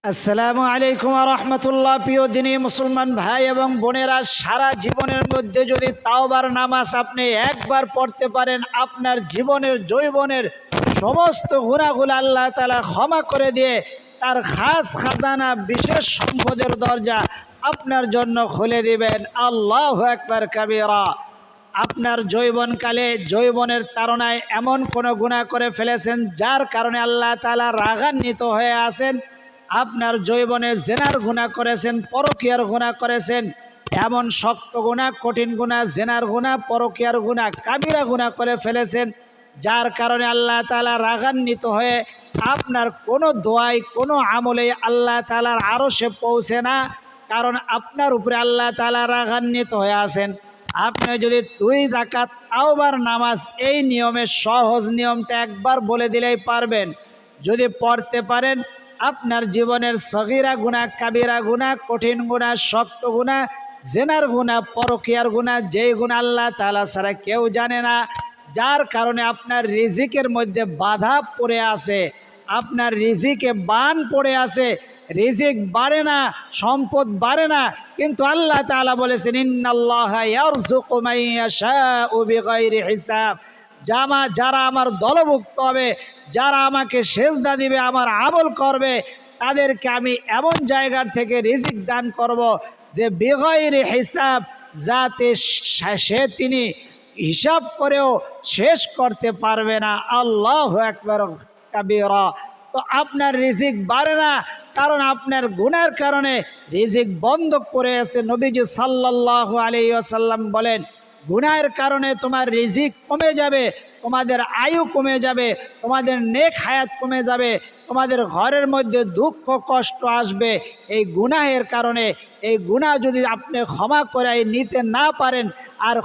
আসসালামু আলাইকুম ওয়া রাহমাতুল্লাহ। প্রিয় দিনী মুসলমান ভাই এবং বোনেরা, সারা জীবনের মধ্যে যদি তাওবার নামাজ আপনি একবার পড়তে পারেন, আপনার জীবনের যৌবনের সমস্ত গুনাহগুলো আল্লাহ তাআলা ক্ষমা করে দিয়ে তার খাস খাজানা বিশেষ সম্পদের দরজা আপনার জন্য খুলে দিবেন। আল্লাহু আকবার কাবীরা। আপনার যৌবনকালে যৌবনের তাড়নায় এমন কোনো গুনাহ করে ফেলেছেন যার কারণে আল্লাহ তাআলা রাগান্বিত হয়ে আছেন। আপনার যৌবনে জেনার গুনাহ করেছেন, পরকীয়ার গুনাহ করেছেন, এমন শক্ত গুনাহ, কঠিন গুনাহ, জেনার গুনাহ, পরকীয়ার গুনাহ, কাবিরা গুনাহ করে ফেলেছেন যার কারণে আল্লাহ তাআলা রাগান্বিত হয়ে আপনার কোনো দোয়াই কোনো আমলে আল্লাহ তাআলার আরশে পৌঁছে না, কারণ আপনার উপরে আল্লাহ তাআলা রাগান্বিত হয়ে আছেন। আপনি যদি 2 রাকাত তাওবার নামাজ, এই নিয়মের সহজ নিয়মটা একবার বলে দিলেই পারবেন, যদি পড়তে পারেন আপনার জীবনের সগীরা গুনাহ, কাবিরা গুনাহ, কঠিন গুনাহ, শক্ত গুনাহ, জেনার গুনাহ, পরকীয়ার গুনাহ, যেই গুনাহ আল্লাহ তাআলা ছাড়া কেউ জানে না, যার কারণে আপনার রিজিকের মধ্যে বাধা পড়ে আছে, আপনার রিজিকে বান পড়ে আছে, রিজিক বাড়ে না, সম্পদ বাড়ে না, কিন্তু আল্লাহ তাআলা বলেছেন ইন্নাল্লাহা ইয়ারযুকু মান ইয়াশাউ বিগাইরি হিসাব। যারা আমার দলভুক্ত হবে, যারা আমাকে সেজদা দিবে, আমার আমল করবে, তাদেরকে আমি এমন জায়গার থেকে রিজিক দান করব যে বিগাইরি হিসাব, যাতে তিনি হিসাব করেও শেষ করতে পারবে না। আল্লাহু আকবার কাবীরা। তো আপনার রিজিক বাড়ে না, কারণ আপনার গুনার কারণে রিজিক বন্ধ করে আছে। নবীজি সাল্লাল্লাহু আলাইহি ওয়াসাল্লাম বলেন, গুনাহের কারণে তোমার রিজিক কমে যাবে, তোমাদের আয়ু কমে যাবে, তোমাদের নেক হায়াত কমে যাবে, তোমাদের ঘরের মধ্যে দুঃখ কষ্ট আসবে এই গুনাহের কারণে। এই গুনাহ যদি আপনি ক্ষমা করে নিতে না পারেন, আর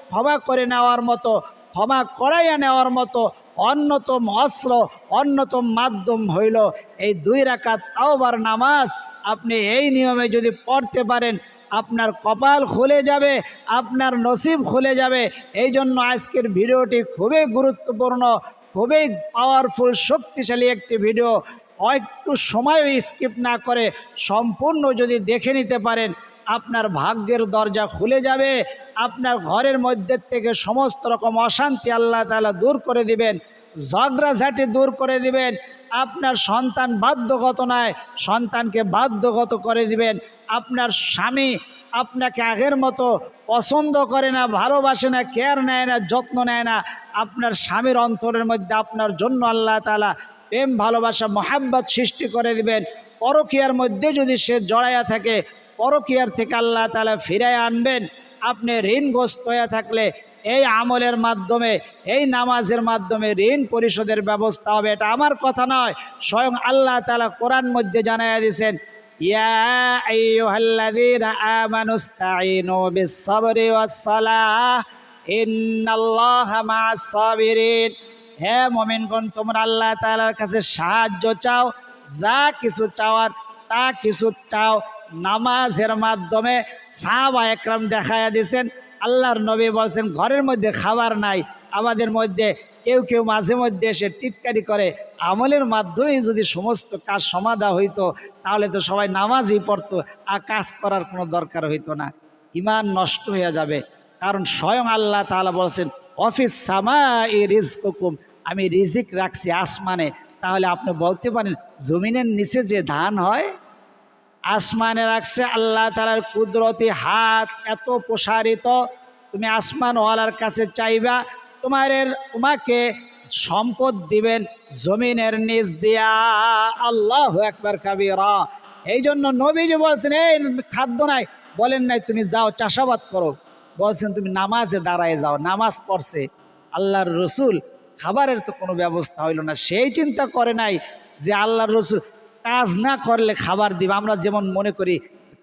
ক্ষমা করে নেওয়ার মতো, ক্ষমা করাইয়া নেওয়ার মতো অন্যতম অস্ত্র, অন্যতম মাধ্যম হইল এই 2 রাকাত তাওবার নামাজ। আপনি এই নিয়মে যদি পড়তে পারেন, আপনার কপাল খুলে যাবে, আপনার নসিব খুলে যাবে। এই জন্য আজকের ভিডিওটি খুবই গুরুত্বপূর্ণ, খুবই পাওয়ারফুল, শক্তিশালী একটি ভিডিও। একটু সময় স্কিপ না করে সম্পূর্ণ যদি দেখে নিতে পারেন, আপনার ভাগ্যের দরজা খুলে যাবে, আপনার ঘরের মধ্যে থেকে সমস্ত রকম অশান্তি আল্লাহ তাআলা দূর করে দিবেন, ঝগড়াঝাটি দূর করে দিবেন। আপনার সন্তান বাধ্যগত নয়, সন্তানকে বাধ্যগত করে দিবেন। আপনার স্বামী আপনাকে আগের মতো পছন্দ করে না, ভালোবাসে না, কেয়ার নেয় না, যত্ন নেয় না। আপনার স্বামীর অন্তরের মধ্যে আপনার জন্য আল্লাহ তাআলা প্রেম, ভালোবাসা, মহাব্বত সৃষ্টি করে দিবেন। পরকীয়ার মধ্যে যদি সে জড়াইয়া থাকে, পরকীয়ার থেকে আল্লাহ তাআলা ফিরাইয়া আনবেন। আপনি ঋণগ্রস্ত হয়ে থাকলে এই আমলের মাধ্যমে, এই নামাজের মাধ্যমে ঋণ পরিশোধের ব্যবস্থা হবে। এটা আমার কথা নয়, স্বয়ং আল্লাহ তাআলা কোরআন মধ্যে জানাইয়া দিয়েছেন, ইয়া আইয়ুহাল্লাযীনা আমানুস্তাঈনু বিস-সাবরি ওয়াস-সালাহ ইন্নাল্লাহা মা'আস সাবিরিন। হে মুমিনগণ, তোমরা আল্লাহ তাআলার কাছে সাহায্য চাও, যা কিছু চাওয়ার তা কিছু চাও নামাজের মাধ্যমে। সাহাবা একরাম দেখাইয়া দিয়েছেন, আল্লাহর নবী বলছেন, ঘরের মধ্যে খাবার নাই, আমাদের মধ্যে কেউ কেউ মাঝে মধ্যে এসে টিটকারি করে, আমলের মাধ্যমেই যদি সমস্ত কাজ সমাধা হইতো তাহলে তো সবাই নামাজই পড়তো, আর কাজ করার কোনো দরকার হইতো না। ঈমান নষ্ট হয়ে যাবে, কারণ স্বয়ং আল্লাহ তাআলা বলছেন অফিস সামাই রিজকুকুম, আমি রিজিক রাখছি আসমানে। তাহলে আপনি বলতে পারেন জমিনের নিচে যে ধান হয়, আসমানে রাখছে আল্লাহ তাআলার কুদরতি হাত এত প্রসারিত। তুমি আসমানওয়ালার কাছে চাইবা, তোমাকে সম্পদ দিবেন জমিনের নিচ দিয়া। আল্লাহু আকবার কাবীরা। এই জন্য নবীজি বলছেন, এই খাদ্য নাই, বলেন নাই তুমি যাও চাষাবাদ করো, বলছেন তুমি নামাজে দাঁড়ায় যাও। নামাজ পড়ছে আল্লাহর রসুল, খাবারের তো কোনো ব্যবস্থা হইল না। সেই চিন্তা করে নাই যে আল্লাহর রসুল কাজ না করলে খাবার দিবে। আমরা যেমন মনে করি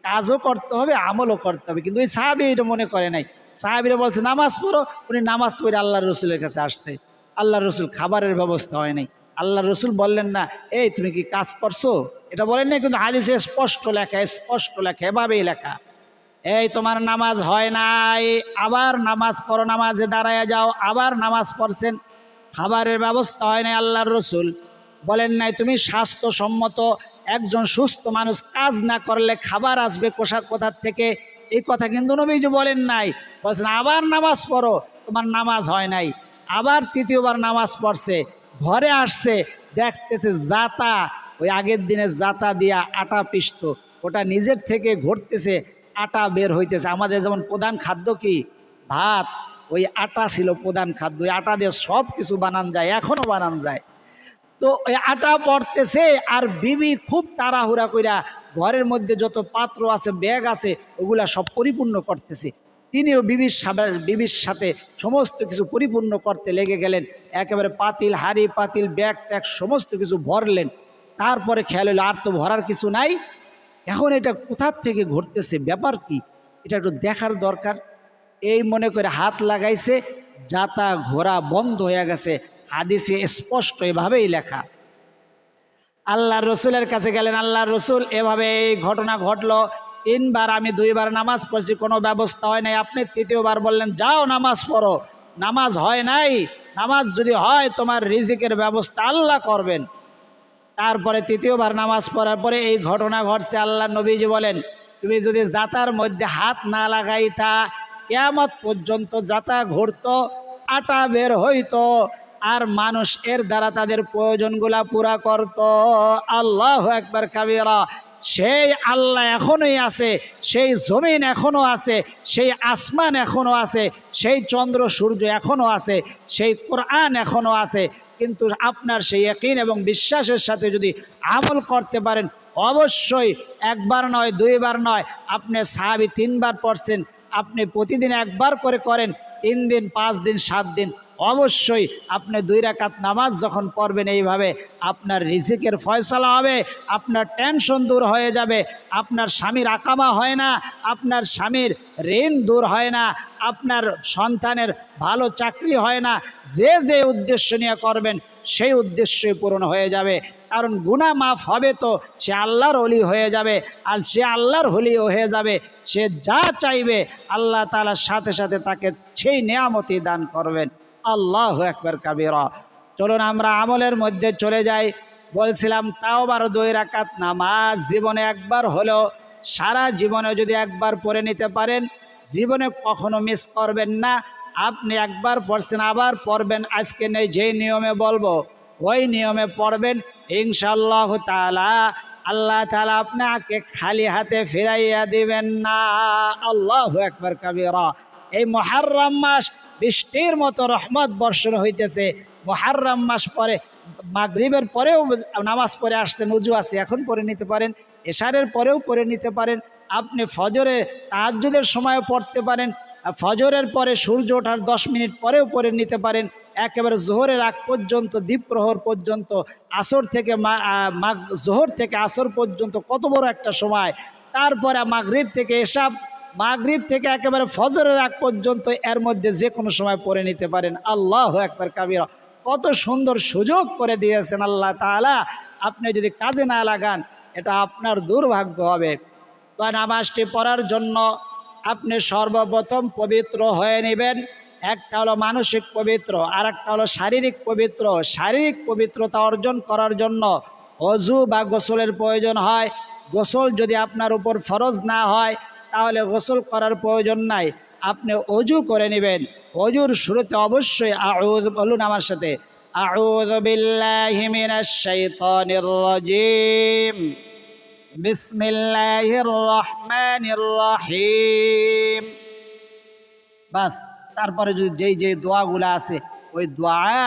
কাজও করতে হবে, আমলও করতে হবে, কিন্তু ওই সাহাবী এটা মনে করে নাই। সাহাবীরা বলছে নামাজ পড়ো, উনি নামাজ পড়ে আল্লাহর রসুলের কাছে আসছে। আল্লাহর রসুল খাবারের ব্যবস্থা হয় নাই। আল্লাহর রসুল বললেন না, এই তুমি কি কাজ করছো, এটা বলেন না, কিন্তু হাদিসে স্পষ্ট লেখা, স্পষ্ট লেখা, এভাবেই লেখা, এই তোমার নামাজ হয় নাই, আবার নামাজ পড়ো, নামাজে দাঁড়ায় যাও। আবার নামাজ পড়ছেন, খাবারের ব্যবস্থা হয় নাই। আল্লাহর রসুল বলেন নাই তুমি স্বাস্থ্যসম্মত একজন সুস্থ মানুষ কাজ না করলে খাবার আসবে কোথার থেকে, এই কথা কিন্তু নবীজি বলেন নাই। বলছেন আবার নামাজ পড়ো, তোমার নামাজ হয় নাই। আবার তৃতীয়বার নামাজ পড়ছে, ঘরে আসছে, দেখতেছে জাতা, ওই আগের দিনের জাতা দিয়া আটা পিষত, ওটা নিজের থেকে ঘটতেছে, আটা বের হইতেছে। আমাদের যেমন প্রধান খাদ্য কি ভাত, ওই আটা ছিল প্রধান খাদ্য, ওই আটা দিয়ে সব কিছু বানান যায়, এখনও বানান যায়। তো ওই আটা পড়তেছে আর বিবি খুব তাড়াহুড়া কইরা ঘরের মধ্যে যত পাত্র আছে, ব্যাগ আছে, ওগুলা সব পরিপূর্ণ করতেছে। তিনিও বিবির সাথে সমস্ত কিছু পরিপূর্ণ করতে লেগে গেলেন। একেবারে পাতিল, হাড়ি পাতিল, ব্যাগ ট্যাগ সমস্ত কিছু ভরলেন। তারপরে খেয়াল হলো আর তো ভরার কিছু নাই, এখন এটা কোথার থেকে ঘটতেছে, ব্যাপার কি, এটা একটু দেখার দরকার। এই মনে করে হাত লাগাইছে, জাতা ঘোরা বন্ধ হয়ে গেছে। হাদিসে স্পষ্ট এভাবেই লেখা। আল্লাহর রসুলের কাছে গেলেন, আল্লাহর রসুল এভাবে এই ঘটনা ঘটলো, 3 বার আমি 2 বার নামাজ পড়ছি, কোনো ব্যবস্থা হয় নাই। আপনি তৃতীয়বার বললেন যাও নামাজ পড়ো, নামাজ হয় নাই, নামাজ যদি হয় তোমার রিজিকের ব্যবস্থা আল্লাহ করবেন। তারপরে তৃতীয়বার নামাজ পড়ার পরে এই ঘটনা ঘটছে। আল্লাহ নবীজি বলেন তুমি যদি জাতার মধ্যে হাত না লাগাইতা, কিয়ামত পর্যন্ত জাতা ঘুরতো, আটা বের হইতো, আর মানুষ এর দ্বারা তাদের প্রয়োজনগুলা পুরা করত। আল্লাহু আকবার কাবীরা। সেই আল্লাহ এখনোই আছে, সেই জমিন এখনো আছে, সেই আসমান এখনো আছে, সেই চন্দ্র সূর্য এখনো আছে, সেই কোরআন এখনো আছে। কিন্তু আপনার সেই ইয়াকিন এবং বিশ্বাসের সাথে যদি আমল করতে পারেন, অবশ্যই 1 বার নয় 2 বার নয়, আপনি সাহাবী 3 বার পড়ছেন, আপনি প্রতিদিন 1 বার করে করেন, 3 দিন 5 দিন 7 দিন, অবশ্যই আপনি 2 রাকাত নামাজ যখন পড়বেন এইভাবে, আপনার রিজিকের ফয়সালা হবে, আপনার টেনশন দূর হয়ে যাবে, আপনার স্বামীর আকামা হয় না, আপনার স্বামীর ঋণ দূর হয় না, আপনার সন্তানের ভালো চাকরি হয় না। যে যে উদ্দেশ্য নিয়ে করবেন সেই উদ্দেশ্যই পূরণ হয়ে যাবে। কারণ গুনাহ মাফ হবে তো সে আল্লাহর ওলি হয়ে যাবে, আর সে আল্লাহর ওলি হয়ে যাবে, সে যা চাইবে আল্লাহ তাআলার সাথে সাথে তাকে সেই নেয়ামতই দান করবেন। আল্লাহু আকবার কাবীরা। চলুন আমরা আমলের মধ্যে চলে যাই। বলছিলাম তাওবার 2 রাকাত নামাজ জীবনে 1 বার হলেও, সারা জীবনে যদি 1 বার পড়ে নিতে পারেন, জীবনে কখনো মিস করবেন না। আপনি 1 বার পড়ছেন, আবার পড়বেন, আজকে নেই যেই নিয়মে বলবো ওই নিয়মে পড়বেন, ইনশাআল্লাহ তাআলা আল্লাহ তাআলা আপনাকে খালি হাতে ফিরাইয়া দিবেন না। আল্লাহু আকবার কাবীরা। এই মুহররম মাস বৃষ্টির মতো রহমত বর্ষণ হইতেছে। মুহররম মাস পরে মাগরিবের পরেও নামাজ পড়ে আসছেন, ওযু আছে, এখন পড়ে নিতে পারেন, এশারের পরেও পড়ে নিতে পারেন, আপনি ফজরে তাহাজ্জুদের সময় পড়তে পারেন, ফজরের পরে সূর্য ওঠার 10 মিনিট পরেও পড়ে নিতে পারেন, একেবারে জোহরের আগ পর্যন্ত, দ্বীপ্রহর পর্যন্ত, আসর থেকে জোহর থেকে আসর পর্যন্ত কত বড় একটা সময়। তারপরে মাগরিব থেকে এশা, মাগরিব থেকে একেবারে ফজরের আগ পর্যন্ত, এর মধ্যে যে কোনো সময় পড়ে নিতে পারেন। আল্লাহু আকবার কাবীরা। কত সুন্দর সুযোগ করে দিয়েছেন আল্লাহ তাআলা। আপনি যদি কাজে না লাগান এটা আপনার দুর্ভাগ্য হবে। তো নামাজটি পড়ার জন্য আপনি সর্বপ্রথম পবিত্র হয়ে নেবেন। একটা হলো মানসিক পবিত্র, আর একটা হলো শারীরিক পবিত্র। শারীরিক পবিত্রতা অর্জন করার জন্য ওযু বা গোসলের প্রয়োজন হয়। গোসল যদি আপনার উপর ফরজ না হয় তাহলে গোসল করার প্রয়োজন নাই, আপনি ওযু করে নেবেন। ওযুর শুরুতে অবশ্যই আউযু বলুন আমার সাথে, আউযু বিল্লাহি মিনাশ শাইতানির রাজিম, বিসমিল্লাহির রহমানির রহিম। বাস, তারপরে যদি যেই দোয়াগুলো আছে ওই দোয়া,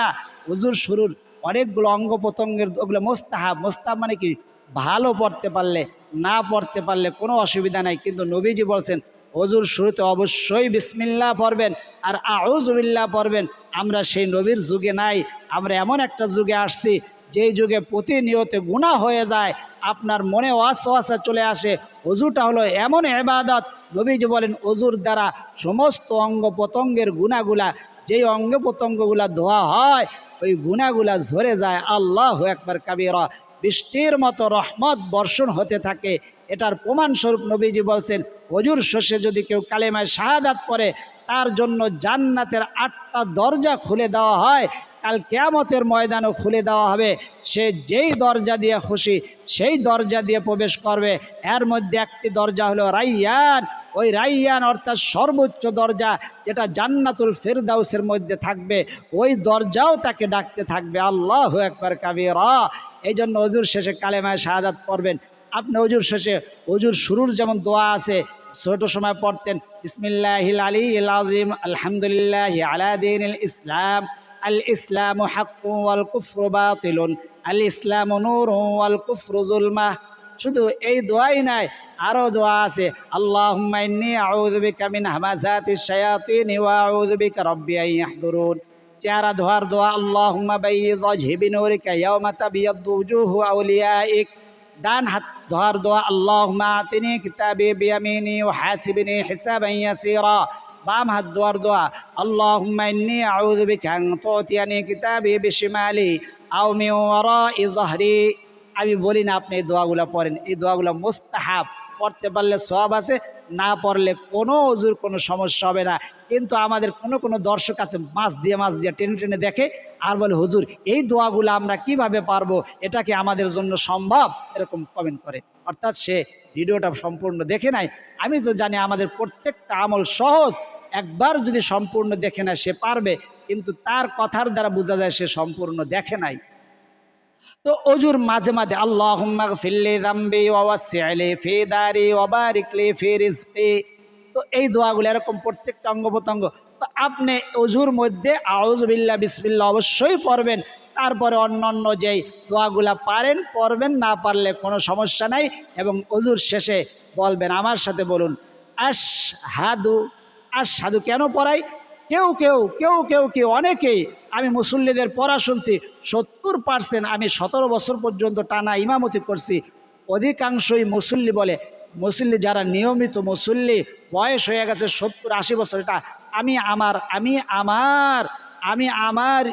ওযুর শুরুর অনেকগুলো অঙ্গ প্রত্যঙ্গের, ওগুলো মোস্তাহাব। মোস্তাহাব মানে কি, ভালো পড়তে পারলে, না পড়তে পারলে কোনো অসুবিধা নাই, কিন্তু নবীজি বলছেন ওযুর শুরুতে অবশ্যই বিসমিল্লাহ পড়বেন আর আউযু বিল্লাহ পড়বেন। আমরা সেই নবীর যুগে নাই, আমরা এমন একটা যুগে আসছি যেই যুগে প্রতিনিয়ত গুনাহ হয়ে যায়, আপনার মনে ওয়াসওয়াসা চলে আসে। ওযুটা হলো এমন ইবাদত, নবীজি বলেন ওযুর দ্বারা সমস্ত অঙ্গ প্রত্যঙ্গের গুনাহগুলা, যেই অঙ্গ প্রত্যঙ্গগুলা ধোয়া হয় ওই গুনাহগুলা ঝরে যায়। আল্লাহু আকবার কাবীরা। বৃষ্টির মতো রহমত বর্ষণ হতে থাকে। এটার প্রমাণস্বরূপ নবীজি বলছেন ওযুর শেষে যদি কেউ কালেমায়ে শাহাদাত পড়ে তার জন্য জান্নাতের 8টা দরজা খুলে দেওয়া হয়। কাল কিয়ামতের ময়দানও খুলে দেওয়া হবে। সে যেই দরজা দিয়ে খুশি সেই দরজা দিয়ে প্রবেশ করবে। এর মধ্যে একটি দরজা হলো রাইয়ান। ওই রাইয়ান অর্থাৎ সর্বোচ্চ দরজা, যেটা জান্নাতুল ফিরদাউসের মধ্যে থাকবে, ওই দরজাও তাকে ডাকতে থাকবে। আল্লাহু আকবার কাবীরা। এই জন্য ওযুর শেষে কালেমায়ে শাহাদাত পড়বেন। আপনি ওযুর শেষে, ওযুর শুরুর যেমন দোয়া আছে, ছোট সময় পড়তেন বিসমিল্লাহিল আলিয়্যিল আযীম আলহামদুলিল্লাহি আলা দীনিল ইসলাম, আল ইসলামু হাক্কুন ওয়াল কুফরু বাতিলুন, আল ইসলামু নূরুন ওয়াল কুফরু যুলমাহ। শুধু এই দোয়াই নাই, আরও দোয়া আছে, আল্লাহুম্মা ইন্নী আউযু বিকা মিন হামাযাতিশ শায়াতিন ওয়া আউযু বিকা রাব্বি আন ইয়াহদুরুন। চেহারা ধোয়ার দোয়া, আল্লাহুম্মা বাইয়িদ ওয়াজহি বিনুরিকা ইয়াওমা তাবিয়াদ্দু উজুহু আউলিয়াইক। ডান হাত ধোয়ার দোয়া, আল্লাহুম্মা আতিনি কিতাবি বিয়ামিনি ওয়া হাসিবনি হিসাবান ইয়াসীরা। বাম হাত ধোয়ার দোয়া, আল্লাহুম্মা ইন্নী আউযু বিকা আন তু'তিয়ানি কিতাবি বিশিমালি আও মিন ওয়ারাই যহরি। আমি বলি না, আপনি এই দোয়াগুলো পড়েন। এই দোয়াগুলো মুস্তাহাব, পড়তে পারলে সওয়াব আছে, না পড়লে কোনো ওযুর কোনো সমস্যা হবে না। কিন্তু আমাদের কোনো দর্শক আছে মাছ দিয়ে টেনে টেনে দেখে আর বলে, হুজুর এই দোয়াগুলো আমরা কিভাবে পারবো, এটা কি আমাদের জন্য সম্ভব, এরকম কমেন্ট করে। অর্থাৎ সে ভিডিওটা সম্পূর্ণ দেখে নাই। আমি তো জানি আমাদের প্রত্যেকটা আমল সহজ, একবার যদি সম্পূর্ণ দেখে নেয় সে পারবে, কিন্তু তার কথার দ্বারা বোঝা যায় সে সম্পূর্ণ দেখে নাই। তো ওযুর মাঝে মাঝে আল্লাহুম্মা গফিরলি যামবি ওয়া ওয়াসসি'লি ফি দারি ওয়া বারিকলি ফি রিজকি। তো এই দোয়াগুলো এরকম প্রত্যেকটা অঙ্গ প্রত্যঙ্গ। তো আপনি ওযুর মধ্যে আউযু বিল্লাহ বিসমিল্লাহ অবশ্যই পড়বেন। তারপরে অন্যান্য যেই দোয়াগুলা পারেন পড়বেন, না পারলে কোনো সমস্যা নাই। এবং ওযুর শেষে বলবেন, আমার সাথে বলুন আশহাদু। আশহাদু কেন পড়াই? কেউ অনেকেই, আমি মুসল্লিদের পড়া শুনছি 70% আমি 17 বছর পর্যন্ত টানা ইমামতি করছি, অধিকাংশই মুসল্লি বলে, মুসল্লি যারা নিয়মিত মুসল্লি বয়স হয়ে গেছে 70-80 বছর, এটা আমি আমার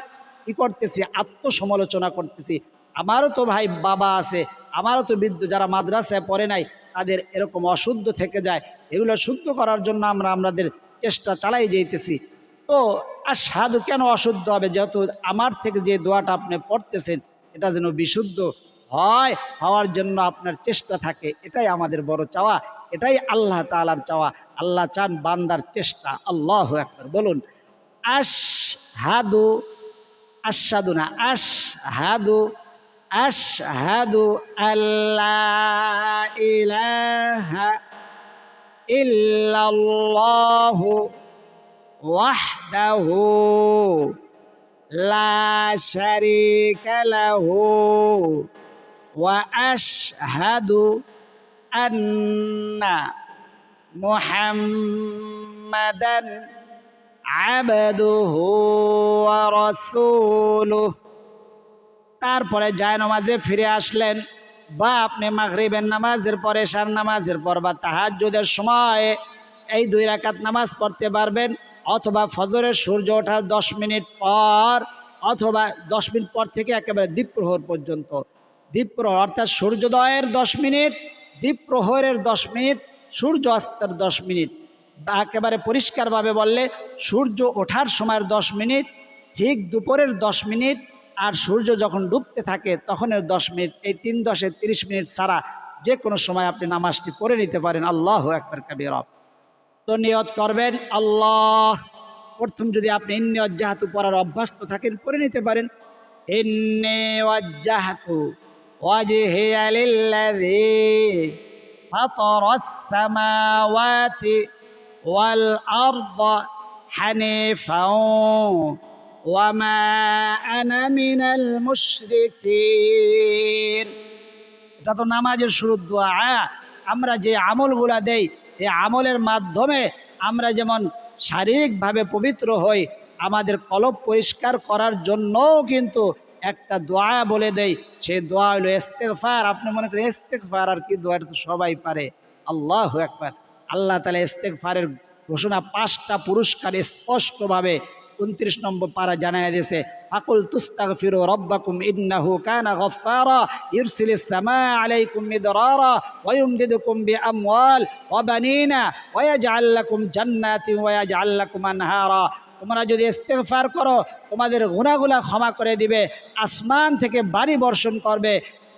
ই করতেছি, আত্মসমালোচনা করতেছি। আমারও তো ভাই বাবা আছে, আমারও তো বৃদ্ধ যারা মাদ্রাসায় পড়ে নাই, তাদের এরকম অশুদ্ধ থেকে যায়। এগুলো শুদ্ধ করার জন্য আমরা আমাদের চেষ্টা চালাই যাইতেছি। তো আশহাদু কেন অশুদ্ধ হবে? যেহেতু আমার থেকে যে দোয়াটা আপনি পড়তেছেন এটা যেন বিশুদ্ধ হওয়ার জন্য আপনার চেষ্টা থাকে, এটাই আমাদের বড় চাওয়া, এটাই আল্লাহ তাআলার চাওয়া। আল্লাহ চান বান্দার চেষ্টা। আল্লাহু আকবার বলুন। আশহাদু, আশহাদু না, আশহাদু আল্লা ইলাহা ইল্লাল্লাহু ওয়াহদাহু লা শারীকা লাহু ওয়া আশহাদু আন্না মুহাম্মাদান আবদুহু ওয়া রাসূলুহু। তারপরে জায়নামাজে ফিরে আসলেন, বা আপনি মাগরিবের নামাজের পরে, এশার নামাজের পর বা তাহাজ্জুদের সময় এই 2 রাকাত নামাজ পড়তে পারবেন, অথবা ফজরের সূর্য ওঠার 10 মিনিট পর, অথবা 10 মিনিট পর থেকে একেবারে দ্বীপ্রহর পর্যন্ত। দ্বীপ্রহর অর্থাৎ সূর্যোদয়ের 10 মিনিট, দ্বীপ্রহরের 10 মিনিট, সূর্য অস্তের 10 মিনিট, বা একেবারে পরিষ্কারভাবে বললে সূর্য ওঠার সময়ের 10 মিনিট, ঠিক দুপুরের 10 মিনিট, আর সূর্য যখন ডুবতে থাকে তখনের 10 মিনিট। এই 3-10 30 মিনিট ছাড়া যে কোনো সময় আপনি নামাজটি পড়ে নিতে পারেন। আল্লাহু আকবার কাবীরা। তো নিয়ত করবেন আল্লাহ। প্রথম যদি আপনি ইন্নী ওয়াজ্জাহাতু পড়ার অভ্যস্ত থাকেন পড়ে নিতে পারেন, ইন্নী ওয়াজ্জাহাতু ওয়াজহিয়া লিল্লাযী ফাতারাস সামাওয়াতি ওয়াল আরদা হানিফাও ওয়া মা আনা মিনাল মুশরিকিন। এটা তো নামাজের শুরুর দোয়া। আমরা যে আমলগুলা দেই, এই আমলের মাধ্যমে আমরা যেমন শারীরিকভাবে পবিত্র হই, আমাদের কলব পরিষ্কার করার জন্যও কিন্তু একটা দোয়া বলে দেই। সেই দোয়া হলো ইস্তেগফার। আপনি মনে করেন ইস্তেগফার আর কি দোয়া, এটা তো সবাই পারে। আল্লাহু আকবার। আল্লাহ তাআলা ইস্তেগফারের ঘোষণা 5টা পুরস্কার স্পষ্টভাবে 29 নম্বর পারা জানায় দিয়েছে, ফাকুল তুস্তাগফিরু রাব্বাকুম ইন্নাহু কানা গফফারা ইরসিলিস সামাআ আলাইকুম মিদরারা ওয়া ইউমদিদুকুম বিআমওয়াল ওয়া বানিনা ওয়া ইয়াজআল লাকুম জান্নাতিন ওয়া ইয়াজআল লাকুম আনহারা তোমরা যদি ইস্তেগফার করো তোমাদের গুনাহগুলা ক্ষমা করে দিবে, আসমান থেকে বাড়ি বর্ষণ করবে,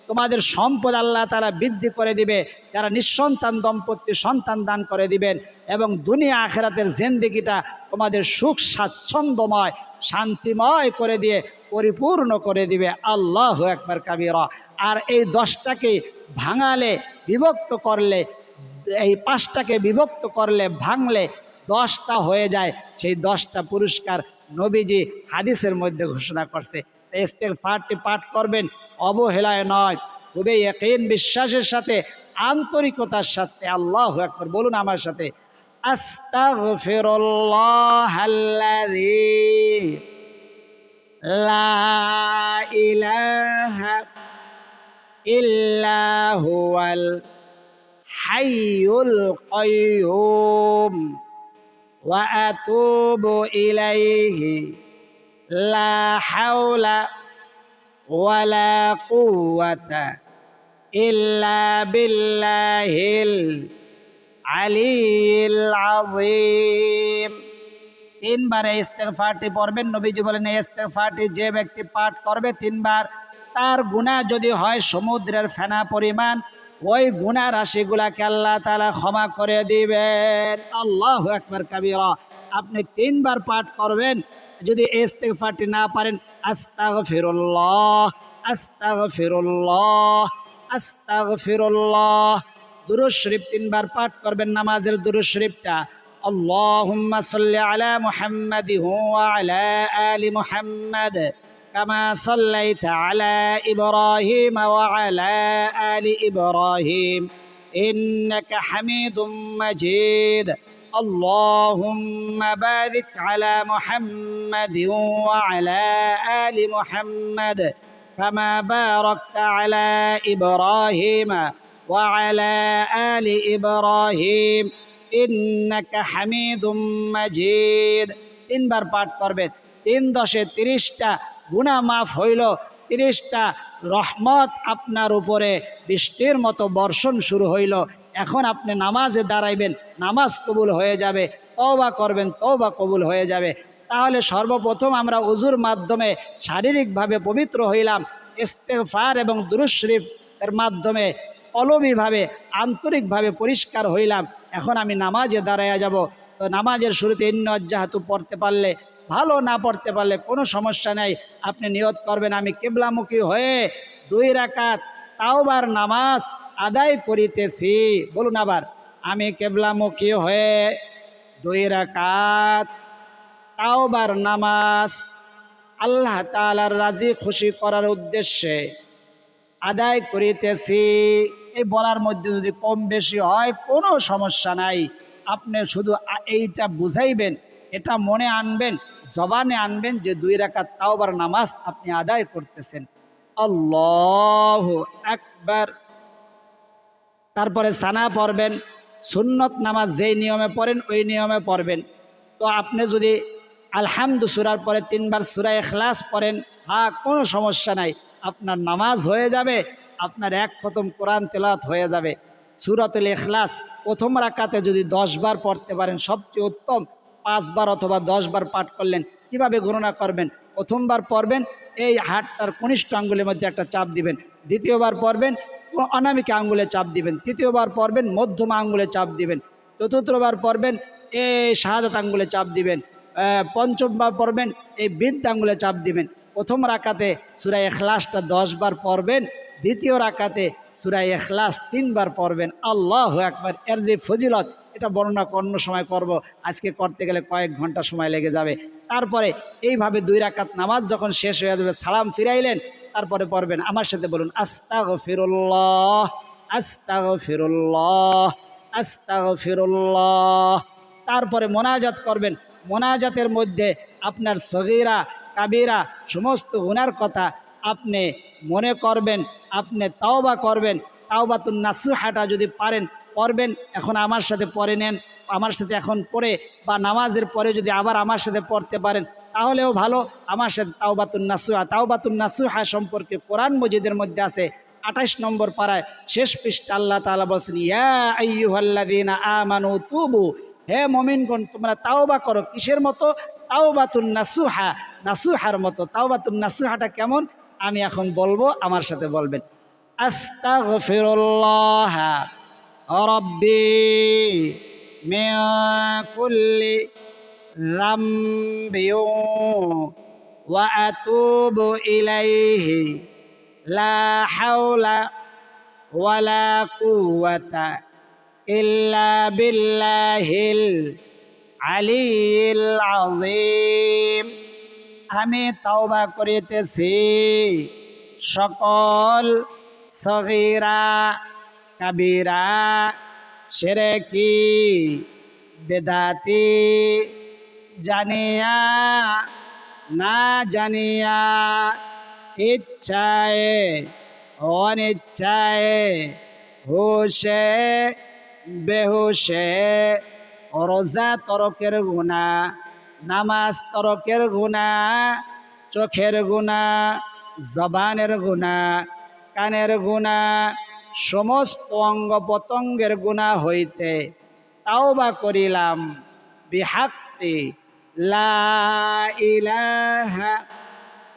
তোমাদের সম্পদ আল্লাহ তাআলা বৃদ্ধি করে দিবে, যারা নিঃসন্তান দম্পতি সন্তান দান করে দিবেন এবং দুনিয়া আখিরাতের জিন্দেগিটা তোমাদের সুখ স্বাচ্ছন্দ্যময় শান্তিময় করে দিয়ে পরিপূর্ণ করে দিবে। আল্লাহু আকবার কাবীরা। আর এই 10টাকে ভাঙালে বিভক্ত করলে, এই 5টাকে বিভক্ত করলে ভাঙলে 10টা হয়ে যায়। সেই 10টা পুরস্কার নবীজি হাদিসের মধ্যে ঘোষণা করছে। ইস্তেগফারটি পাঠ করবেন অবহেলায় নয়, খুবই ইয়াকিন বিশ্বাসের সাথে আন্তরিকতার সাথে। আল্লাহু আকবার বলুন আমার সাথে, আস্তাগফিরুল্লাহাল্লাযী লা ইলাহা ইল্লা হুয়াল হাইয়ুল কাইয়্যুম ওয়া আতুবু ইলাইহি লা হাওলা ওয়ালা কুওয়াতা ইল্লা বিল্লাহিল আলিয়্যিল আযীম। 3 বার ইস্তেগফারটি পড়বেন। নবীজি বলেন এই ইস্তেগফারটি যে ব্যক্তি পাঠ করবে 3 বার, তার গুনাহ যদি হয় সমুদ্রের ফেনা পরিমাণ, ওই গুনাহ রাশিগুলাকে আল্লাহ তাআলা ক্ষমা করে দিবেন। আল্লাহু আকবার কাবীরা। আপনি 3 বার পাঠ করবেন। যদি ইস্তেগফারটি না পারেন, আস্তাগফিরুল্লাহ আস্তাগফিরুল্লাহ আস্তাগফিরুল্লাহ। দুরূদ শরীফ 3 বার পাঠ করবেন, নামাজের দুরূদ শরীফটা। আল্লাহুম্মা সাল্লি আলা মুহাম্মাদি ওয়া আলা আলি মুহাম্মাদ কামা সাল্লাইতা আলা ইব্রাহিম ওয়া আলা আলি ইব্রাহিম ইন্নাকা হামিদুম মাজিদ। আল্লাহুম্মা বারিক আলা মুহাম্মাদিন ওয়া আলা আলি মুহাম্মাদ কামা বারাকতা আলা ইব্রাহিম ওয়া আলা আলি ইব্রাহিম ইন্নাকা হামিদুম মাজিদ। 3 বার পাঠ করবেন। 3 10 30টা গুনাহ মাফ হইল, 30টা রহমত আপনার উপরে বৃষ্টির মতো বর্ষণ শুরু হইল। এখন আপনি নামাজে দাঁড়াইবেন, নামাজ কবুল হয়ে যাবে। তওবা করবেন, তওবা কবুল হয়ে যাবে। তাহলে সর্বপ্রথম আমরা ওযুর মাধ্যমে শারীরিকভাবে পবিত্র হইলাম, ইস্তেগফার এবং দুরূদ শরীফ এর মাধ্যমে কলবিভাবে আন্তরিকভাবে পরিষ্কার হইলাম। এখন আমি নামাজে দাঁড়াইয়া যাব। তো নামাজের শুরুতে ইন্নাজ্জাহাতু পড়তে পারলে ভালো, না পড়তে পারলে কোনো সমস্যা নাই। আপনি নিয়ত করবেন আমি কিবলামুখী হয়ে 2 রাকাত তাওবার নামাজ আদায় করিতেছি। বলুন আবার, আমি কিবলামুখী হয়ে 2 রাকাত তাওবার নামাজ আল্লাহ তাআলার রাজি খুশি করার উদ্দেশ্যে আদায় করিতেছি। এই বলার মধ্যে যদি কম বেশি হয় কোনো সমস্যা নাই। আপনি শুধু এইটা বুঝাইবেন, এটা মনে আনবেন, জবানে আনবেন যে 2 রাকাত তাওবার নামাজ আপনি আদায় করতেছেন। আল্লাহু আকবার। তারপরে সানা পড়বেন। সুন্নত নামাজ যেই নিয়মে পড়েন ওই নিয়মে পড়বেন। তো আপনি যদি আলহামদু সূরার পরে 3 বার সূরা ইখলাস পড়েন, হ্যাঁ কোনো সমস্যা নাই, আপনার নামাজ হয়ে যাবে, আপনার 1 খতম কোরআন তেলাওয়াত হয়ে যাবে। সূরাতুল ইখলাস প্রথম রাকাতে যদি 10 বার পড়তে পারেন সবচেয়ে উত্তম। 5 বার অথবা 10 বার পাঠ করলেন। কিভাবে গণনা করবেন? প্রথমবার পড়বেন, এই হাতটার কনিষ্ঠ আঙ্গুলের মধ্যে একটা চাপ দিবেন। দ্বিতীয়বার পড়বেন, অনামিকা আঙ্গুলে চাপ দিবেন। তৃতীয়বার পড়বেন, মধ্যমা আঙ্গুলে চাপ দিবেন। চতুর্থবার পড়বেন, এই শাহাদাত আঙ্গুলে চাপ দিবেন। পঞ্চমবার পড়বেন, এই বৃদ্ধ আঙ্গুলে চাপ দিবেন। প্রথম রাকাতে সূরা ইখলাসটা 10 বার পড়বেন, দ্বিতীয় রাকাতে সূরা ইখলাস 3 বার পড়বেন। আল্লাহু আকবার। এর যে ফজিলত এটা বর্ণনা অন্য সময় করব, আজকে করতে গেলে কয়েক ঘন্টা সময় লেগে যাবে। তারপরে এইভাবে 2 রাকাত নামাজ যখন শেষ হয়ে যাবে, সালাম ফিরাইলেন, তারপরে পড়বেন, আমার সাথে বলুন, আস্তাগফিরুল্লাহ আস্তাগফিরুল্লাহ আস্তাগফিরুল্লাহ। তারপরে মোনাজাত করবেন। মোনাজাতের মধ্যে আপনার সগীরা কাবীরা সমস্ত গুনার কথা আপনি মনে করবেন, আপনি তাওবা করবেন। তাওবাতুন নাসুহাটা যদি পারেন পড়বেন। এখন আমার সাথে পড়ে নেন, আমার সাথে এখন পড়ে বা নামাজের পরে যদি আবার আমার সাথে পড়তে পারেন তাহলেও ভালো। আমার সাথে তাওবাতুন নাসুহা, তাওবাতুন নাসুহা সম্পর্কে কোরআন মজিদের মধ্যে আছে 28 নম্বর পারায় শেষ পৃষ্ঠা আল্লাহ তাআলা বলেছেন, ইয়া আইয়ুহাল্লাযীনা আমানু তুবু, হে মুমিনগণ তোমরা তাওবা করো। কিসের মতো? তাওবাতুন নাসুহা, নাসুহার মতো। তাওবাতুন নাসুহাটা কেমন আমি এখন বলবো, আমার সাথে বলবেন। আস্তাগফিরুল্লাহ রাব্বি মিন কুল্লি যামবি ওয়া আতুবু ইলাইহি লা হাওলা ওয়ালা কুওয়াতা ইল্লা বিল্লাহিল আলিয়্যিল আযীম। আমি তাওবা করিতেছি সকল সগীরা কাবীরা শিরকি বেদাতি জানিয়া না জানিয়া, ইচ্ছায় অনিচ্ছায়, হুশে বেহুশে, রোজা তরকের গুনাহ, নামাজ তরকের গুনাহ, চোখের গুনাহ, জবানের গুনাহ, কানের গুনাহ, সমস্ত অঙ্গ প্রত্যঙ্গের গুনাহ হইতে তাওবা করিলাম বিহাক্কি লা ইলাহা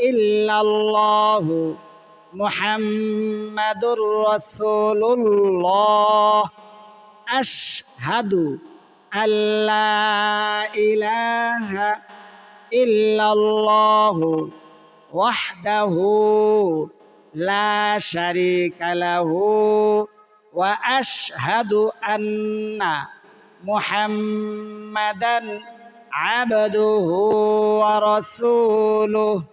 ইল্লাল্লাহু মুহাম্মাদুর রাসূলুল্লাহ। আশহাদু আল্লা ইলাহা ইল্লাল্লাহু ওয়াহদাহু লা শারীকা লাহু ওয়া আশহাদু আন্না মুহাম্মাদান আবদুহু ওয়া রাসূলুহু।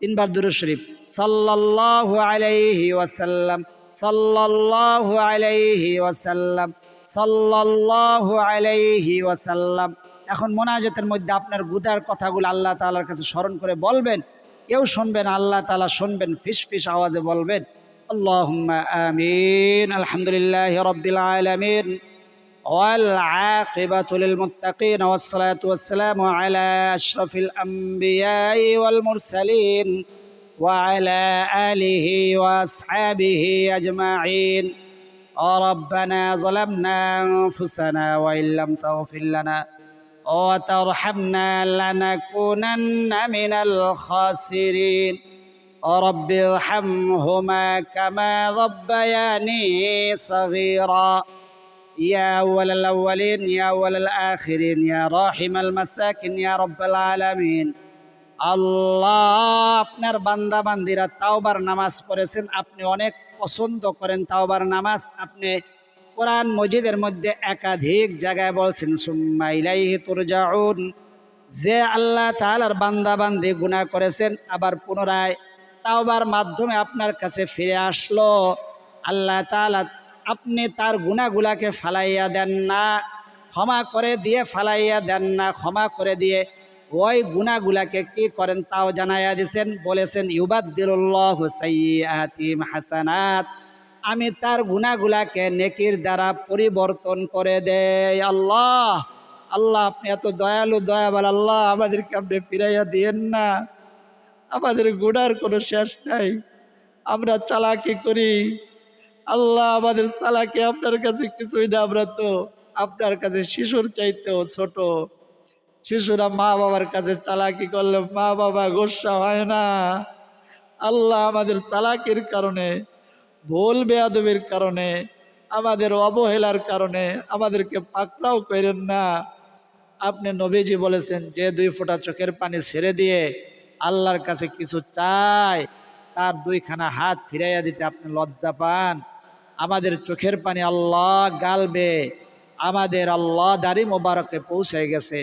তিনবার দুরূদ শরীফ। সাল্লাল্লাহু আলাইহি ওয়াসাল্লাম, সাল্লাল্লাহু আলাইহি ওয়াসাল্লাম, সাল্লাল্লাহু আলাইহি ওয়াসাল্লাম। এখন মোনাজাতের মধ্যে আপনার গুদার কথাগুলো আল্লাহ তাআলার কাছে স্মরণ করে বলবেন। কেউ শুনবেন, আল্লাহ তাআলা শুনবেন, ফিস ফিস আওয়াজে বলবেন আল্লাহুম্মা আমিন। আলহামদুলিল্লাহি রাব্বিল আলামিন ওয়াল আকিবাতু লিল মুত্তাকিন ওয়াস সালাতু ওয়াস সালামু আলা আশরাফিল আমবিয়াই ওয়াল মুরসালিন ওয়া আলা আলিহি ওয়া আসহাবিহি আজমাইন। ربنا ظلمنا أنفسنا وإن لم تغفر لنا وترحمنا لنكونن من الخاسرين. رب ارحمهما كما ربياني صغيرا. يا أول الأولين يا أول الآخرين يا راحم المساكين يا رب العالمين. আল্লাহ, আপনার বান্দা বান্দিরা তাওবার নামাজ পড়েছেন, আপনি অনেক পছন্দ করেন তাওবার নামাজ। আপনি কোরআন মজিদের মধ্যে একাধিক জায়গায় বলছেন সুম্মা ইলাইহি তুরজাউন, যে আল্লাহ তাআলার বান্দা বান্দি গুনাহ করেছেন আবার পুনরায় তাওবার মাধ্যমে আপনার কাছে ফিরে আসলো, আল্লাহ তাআলা আপনি তার গুনাহগুলাকে ফালাইয়া দেন না, ক্ষমা করে দিয়ে ফালাইয়া দেন না, ক্ষমা করে দিয়ে ওই গুনাহগুলাকে কি করেন তাও জানাইয়া দিয়েছেন। বলেছেন ইউবাদদিলুল্লাহু সাইয়্যাতিহিম হাসানাত, আমি তার গুনাহগুলাকে নেকির দ্বারা পরিবর্তন করে দেই। আল্লাহ, আল্লাহ আপনি এত দয়ালু দয়াবান, আল্লাহ আমাদেরকে আপনি ফিরাইয়া দিয়েন না। আমাদের গুনার কোনো শেষ নাই, আমরা চালাকি করি। আল্লাহ আমাদের চালাকি আপনার কাছে কিছুই না, আমরা তো আপনার কাছে শিশুর চাইতেও ছোট। শিশুরা মা বাবার কাছে চালাকি করলে মা বাবা গোসা হয় না। আল্লাহ আমাদের চালাকির কারণে, ভুল বেয়াদবির কারণে, আমাদের অবহেলার কারণে আমাদেরকে পাকড়াও করেন না। আপনি নবীজি বলেছেন যে 2 ফোঁটা চোখের পানি ছেড়ে দিয়ে আল্লাহর কাছে কিছু চায় তার 2খানা হাত ফিরাইয়া দিতে আপনি লজ্জা পান। আমাদের চোখের পানি আল্লাহ গালবে, আমাদের আল্লাহ দাড়ি মোবারকে পৌঁছে গেছে।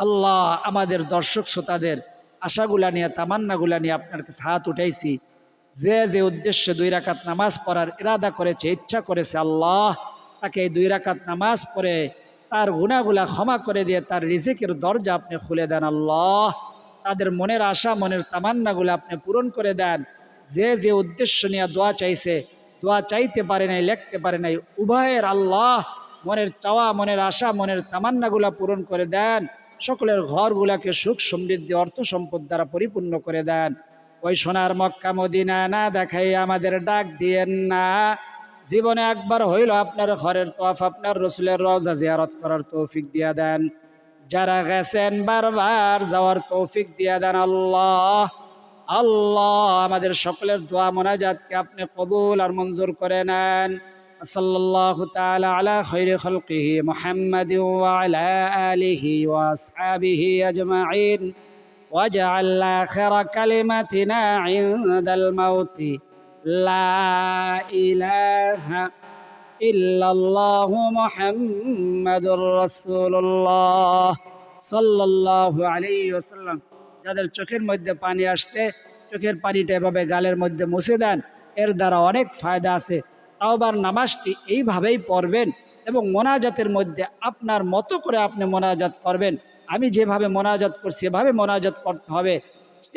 আল্লাহ আমাদের দর্শক শ্রোতাদের আশাগুলা নিয়ে, তামান্নাগুলা নিয়ে আপনার কাছে হাত উঠাইছি। যে যে উদ্দেশ্যে 2 রাকাত নামাজ পড়ার ইরাদা করেছে, ইচ্ছা করেছে, আল্লাহ তাকে এই 2 রাকাত নামাজ পড়ে তার গুনাহগুলা ক্ষমা করে দিয়ে তার রিজিকের দরজা আপনি খুলে দেন। আল্লাহ তাদের মনের আশা, মনের তামান্নাগুলো আপনি পূরণ করে দেন। যে যে উদ্দেশ্য নিয়ে দোয়া চাইছে, দোয়া চাইতে পারে নাই, লিখতে পারে নাই, উভয়ের আল্লাহ মনের চাওয়া, মনের আশা, মনের তামান্নাগুলা পূরণ করে দেন। সকলের ঘরগুলাকে সুখ সমৃদ্ধি অর্থ সম্পদ দ্বারা পরিপূর্ণ করে দেন। ওই সোনার মক্কা মদিনা না দেখাই আমাদের ডাক দিয়েন না। জীবনে একবার হইল আপনার ঘরের তওয়াফ, আপনার রসুলের রওজা জিয়ারত করার তৌফিক দিয়া দেন। যারা গেছেন বারবার যাওয়ার তৌফিক দিয়া দেন আল্লাহ। আল্লাহ আমাদের সকলের দোয়া মোনাজাতকে আপনি কবুল আর মঞ্জুর করে নেন। সাল্লাল্লাহু তাআলা আলা খায়রি খালকিহি মুহাম্মাদিন ওয়া আলা আলিহি ওয়া আসহাবিহি আজমাইন ওয়াজআল আখিরা কালিমাতিনা ইনদাল মাউতি লা ইলাহা ইল্লাল্লাহু মুহাম্মাদুর রাসূলুল্লাহ সাল্লাল্লাহু আলাইহি ওয়াসাল্লাম। যাদের চোখের মধ্যে পানি আসছে, চোখের পানিটা এভাবে গালের মধ্যে মুছে দেন, এর দ্বারা অনেক ফায়দা আছে। তাওবার নামাজটি এইভাবেই পড়বেন এবং মোনাজাতের মধ্যে আপনার মতো করে আপনি মোনাজাত করবেন। আমি যেভাবে মোনাজাত করছি এভাবে মোনাজাত করতে হবে,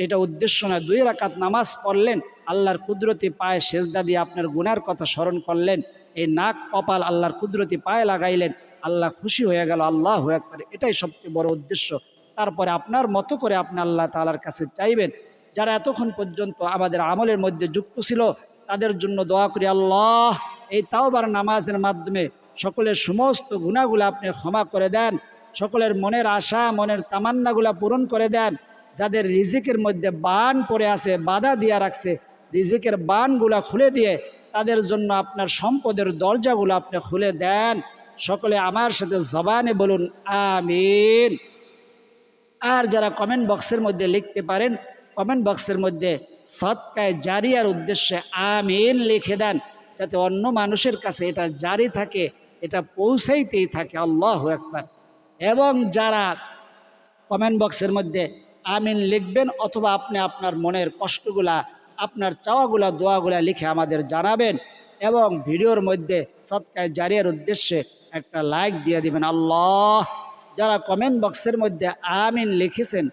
এটা উদ্দেশ্য নয়। 2 রাকাত নামাজ পড়লেন, আল্লাহর কুদরতি পায়ে সেজদা দিয়ে আপনার গুনার কথা স্মরণ করলেন, এই নাক কপাল আল্লাহর কুদরতি পায়ে লাগাইলেন, আল্লাহ খুশি হয়ে গেল, আল্লাহু আকবার। এটাই সবচেয়ে বড় উদ্দেশ্য। তারপরে আপনার মতো করে আপনি আল্লাহ তাআলার কাছে চাইবেন। যারা এতক্ষণ পর্যন্ত আমাদের আমলের মধ্যে যুক্ত ছিল তাদের জন্য দোয়া করি, আল্লাহ এই তাওবার নামাজের মাধ্যমে সকলের সমস্ত গুনাহগুলো আপনি ক্ষমা করে দেন, সকলের মনের আশা মনের তামান্নাগুলা পূরণ করে দেন। যাদের রিজিকের মধ্যে বান পড়ে আছে, বাধা দিয়া রাখছে, রিজিকের বানগুলা খুলে দিয়ে তাদের জন্য আপনার সম্পদের দরজাগুলো আপনি খুলে দেন। সকলে আমার সাথে জবানে বলুন আমিন। আর যারা কমেন্ট বক্সের মধ্যে লিখতে পারেন, কমেন্ট বক্সের মধ্যে সদকায়ে জারিয়ার উদ্দেশ্যে আমিন লিখে দেন, যাতে অন্য মানুষের কাছে এটা জারি থাকে, এটা পৌঁছাইতেই থাকে। আল্লাহু আকবার। এবং যারা কমেন্ট বক্সের মধ্যে আমিন লিখবেন অথবা আপনি আপনার মনের কষ্টগুলা আপনার চাওয়াগুলা দোয়াগুলা লিখে আমাদের জানাবেন এবং ভিডিওর মধ্যে সদকায়ে জারিয়ার উদ্দেশ্যে একটা লাইক দিয়ে দিবেন। আল্লাহ যারা কমেন্ট বক্সের মধ্যে আমিন লিখেছেন,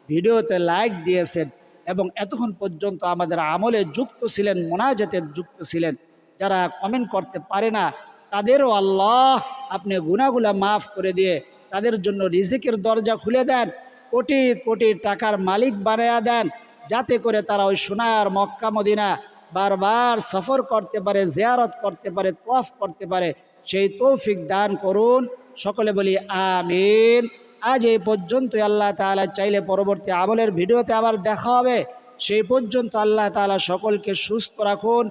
ভিডিওতে লাইক দিয়েছেন এবং এতক্ষণ পর্যন্ত আমাদের আমলে যুক্ত ছিলেন, মোনাজাতে যুক্ত ছিলেন, যারা কমেন্ট করতে পারে না তাদেরও আল্লাহ আপনি গুনাহগুলা মাফ করে দিয়ে তাদের জন্য রিজিকের দরজা খুলে দেন, কোটি কোটি টাকার মালিক বানায়া দেন, যাতে করে তারা ওই সোনার মক্কা মদিনা বারবার সফর করতে পারে, জিয়ারত করতে পারে, তওয়াফ করতে পারে। সেই তৌফিক দান করুন। সকলে বলি আমিন। আজ এই পর্যন্তই। আল্লাহ তাআলা চাইলে পরবর্তী আমলের ভিডিওতে আবার দেখা হবে। সেই পর্যন্ত আল্লাহ তাআলা সকলকে সুস্থ রাখুন,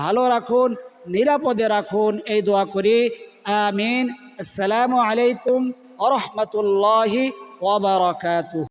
ভালো রাখুন, নিরাপদে রাখুন, এই দোয়া করি আমিন। আসসালামু আলাইকুম ওয়া রাহমাতুল্লাহি ওয়া বারাকাতুহু।